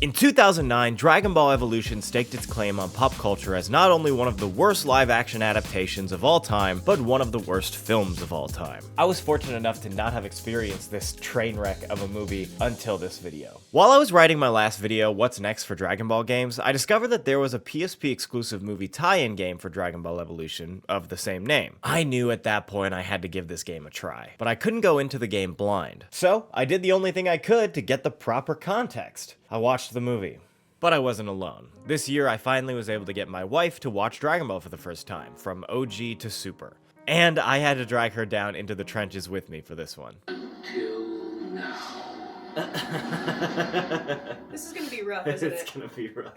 In 2009, Dragon Ball Evolution staked its claim on pop culture as not only one of the worst live-action adaptations of all time, but one of the worst films of all time. I was fortunate enough to not have experienced this train wreck of a movie until this video. While I was writing my last video, What's Next for Dragon Ball games, I discovered that there was a PSP exclusive movie tie-in game for Dragon Ball Evolution of the same name. I knew at that point I had to give this game a try, but I couldn't go into the game blind. So I did the only thing I could to get the proper context. I watched the movie. But I wasn't alone. This year, I finally was able to get my wife to watch Dragon Ball for the first time, from OG to Super. And I had to drag her down into the trenches with me for this one. Until now. This is gonna be rough, isn't it? It's gonna be rough.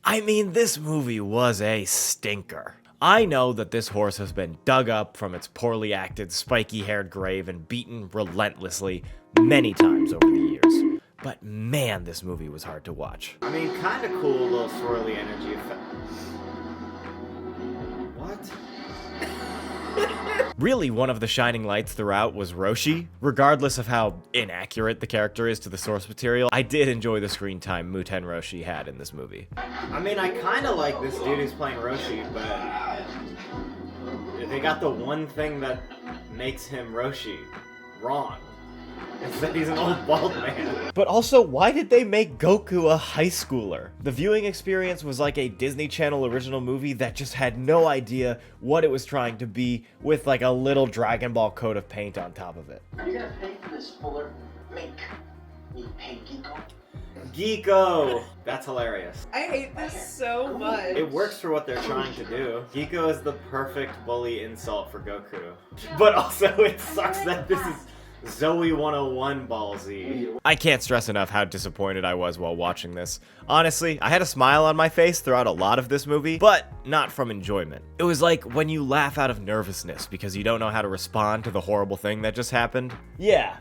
I mean, this movie was a stinker. I know that this horse has been dug up from its poorly acted, spiky-haired grave and beaten relentlessly many times over the years. But man, this movie was hard to watch. I mean, kinda cool little swirly energy effect. What? Really, one of the shining lights throughout was Roshi. Regardless of how inaccurate the character is to the source material, I did enjoy the screen time Muten Roshi had in this movie. I mean, I kinda like this dude who's playing Roshi, but they got the one thing that makes him Roshi wrong. It's that he's an old bald man. But also, why did they make Goku a high schooler? The viewing experience was like a Disney Channel original movie that just had no idea what it was trying to be, with like a little Dragon Ball coat of paint on top of it. Are you gonna pay for this, Fuller? Make me pay Geeko? Geeko! That's hilarious. I hate this so much. It works for what they're trying to do. Geeko is the perfect bully insult for Goku. But also, it sucks that this is Zoe 101 ballsy. I can't stress enough how disappointed I was while watching this. Honestly, I had a smile on my face throughout a lot of this movie, but not from enjoyment. It was like when you laugh out of nervousness because you don't know how to respond to the horrible thing that just happened. Yeah,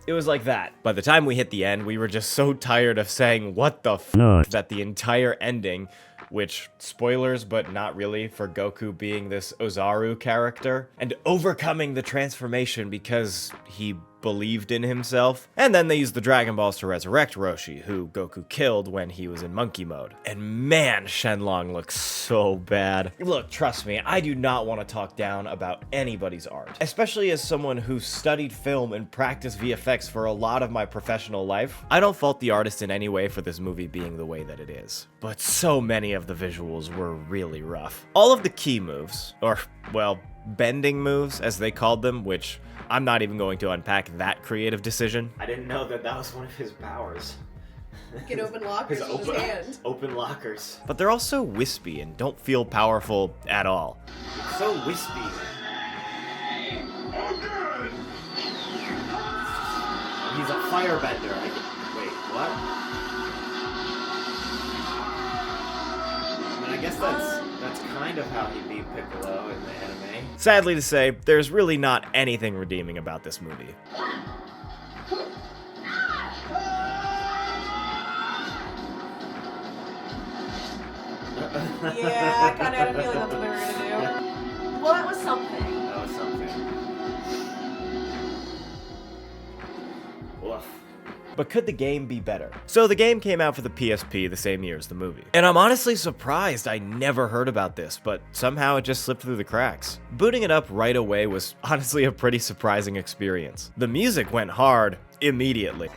it was like that. By the time we hit the end, we were just so tired of saying what the f that the entire ending, which, spoilers but not really for Goku being this Ozaru character, and overcoming the transformation because he believed in himself. And then they used the Dragon Balls to resurrect Roshi, who Goku killed when he was in monkey mode. And man, Shenlong looks so bad. Look, trust me, I do not want to talk down about anybody's art, especially as someone who studied film and practiced VFX for a lot of my professional life. I don't fault the artist in any way for this movie being the way that it is, but so many of the visuals were really rough. All of the key moves, or, well, bending moves, as they called them, which I'm not even going to unpack that creative decision. I didn't know that that was one of his powers. He can open lockers with his hand. Open lockers. But they're also wispy and don't feel powerful at all. So wispy. He's a firebender. Wait, what? I mean, I guess that's kind of how he beat Piccolo in the anime. Sadly to say, there's really not anything redeeming about this movie. Yeah, I kind of had a feeling that's what they were gonna do. Well, that was something. That was something. Woof. But could the game be better? So the game came out for the PSP the same year as the movie. And I'm honestly surprised I never heard about this, but somehow it just slipped through the cracks. Booting it up right away was honestly a pretty surprising experience. The music went hard immediately.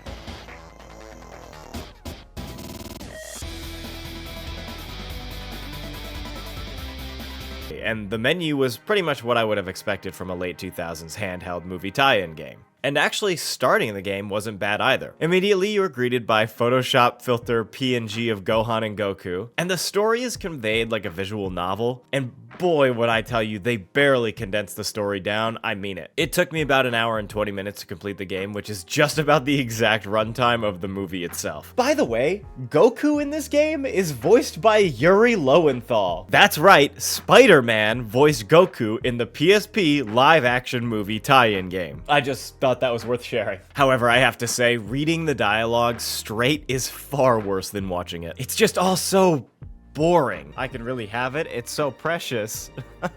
And the menu was pretty much what I would have expected from a late 2000s handheld movie tie-in game. And actually starting the game wasn't bad either. Immediately you were greeted by Photoshop filter PNG of Gohan and Goku, and the story is conveyed like a visual novel, and boy would I tell you, they barely condensed the story down. I mean it. It took me about an hour and 20 minutes to complete the game, which is just about the exact runtime of the movie itself. By the way, Goku in this game is voiced by Yuri Lowenthal. That's right, Spider-Man voiced Goku in the PSP live-action movie tie-in game. I just thought that was worth sharing. However, I have to say, reading the dialogue straight is far worse than watching it. It's just all so boring. I can really have it. It's so precious. Ha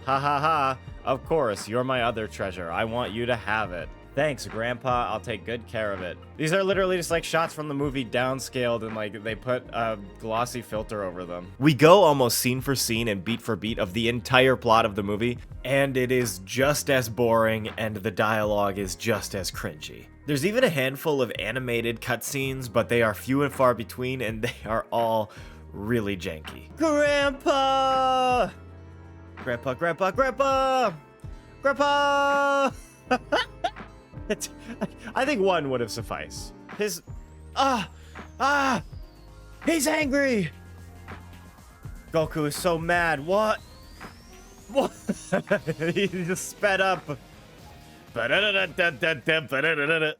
ha ha. Of course, you're my other treasure. I want you to have it. Thanks, Grandpa. I'll take good care of it. These are literally just like shots from the movie downscaled and like they put a glossy filter over them. We go almost scene for scene and beat for beat of the entire plot of the movie, and it is just as boring and the dialogue is just as cringy. There's even a handful of animated cutscenes, but they are few and far between and they are all really janky. Grandpa! Grandpa, Grandpa, Grandpa! Grandpa! I think one would have sufficed. He's angry! Goku is so mad. What? He just sped up.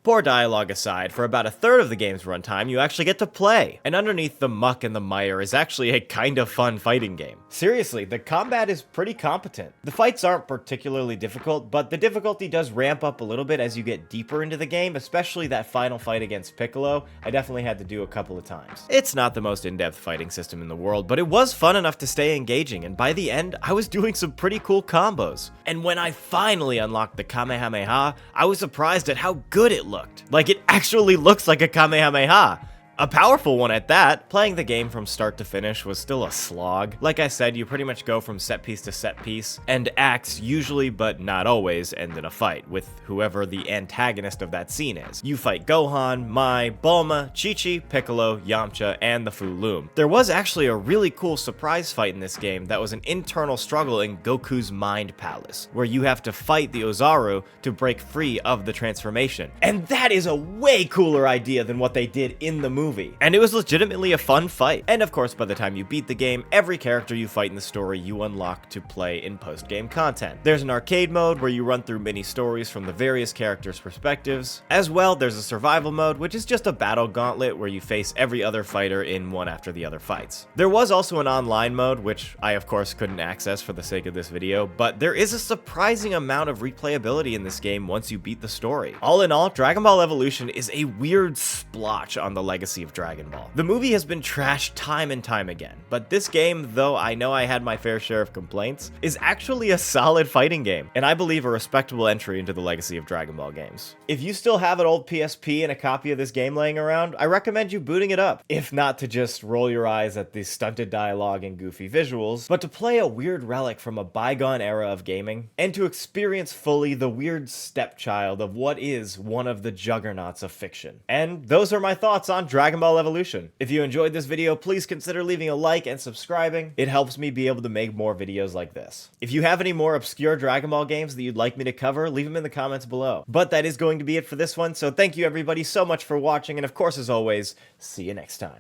Poor dialogue aside, for about a third of the game's runtime, you actually get to play. And underneath the muck and the mire is actually a kind of fun fighting game. Seriously, the combat is pretty competent. The fights aren't particularly difficult, but the difficulty does ramp up a little bit as you get deeper into the game, especially that final fight against Piccolo. I definitely had to do a couple of times. It's not the most in-depth fighting system in the world, but it was fun enough to stay engaging, and by the end, I was doing some pretty cool combos. And when I finally unlocked the Kamehameha, I was surprised at how good it looked. Like, it actually looks like a Kamehameha. A powerful one at that. Playing the game from start to finish was still a slog. Like I said, you pretty much go from set piece to set piece, and acts usually, but not always, end in a fight with whoever the antagonist of that scene is. You fight Gohan, Mai, Bulma, Chi-Chi, Piccolo, Yamcha, and the Fu Loom. There was actually a really cool surprise fight in this game that was an internal struggle in Goku's Mind Palace, where you have to fight the Ozaru to break free of the transformation. And that is a way cooler idea than what they did in the movie. And it was legitimately a fun fight. And of course, by the time you beat the game, every character you fight in the story you unlock to play in post-game content. There's an arcade mode where you run through mini stories from the various characters' perspectives. As well, there's a survival mode, which is just a battle gauntlet where you face every other fighter in one after the other fights. There was also an online mode, which I of course couldn't access for the sake of this video, but there is a surprising amount of replayability in this game once you beat the story. All in all, Dragon Ball Evolution is a weird splotch on the legacy of Dragon Ball. The movie has been trashed time and time again, but this game, though I know I had my fair share of complaints, is actually a solid fighting game, and I believe a respectable entry into the legacy of Dragon Ball games. If you still have an old PSP and a copy of this game laying around, I recommend you booting it up, if not to just roll your eyes at the stunted dialogue and goofy visuals, but to play a weird relic from a bygone era of gaming, and to experience fully the weird stepchild of what is one of the juggernauts of fiction. And those are my thoughts on Dragon Ball Evolution. If you enjoyed this video, please consider leaving a like and subscribing. It helps me be able to make more videos like this. If you have any more obscure Dragon Ball games that you'd like me to cover, leave them in the comments below. But that is going to be it for this one, so thank you everybody so much for watching, and of course, as always, see you next time.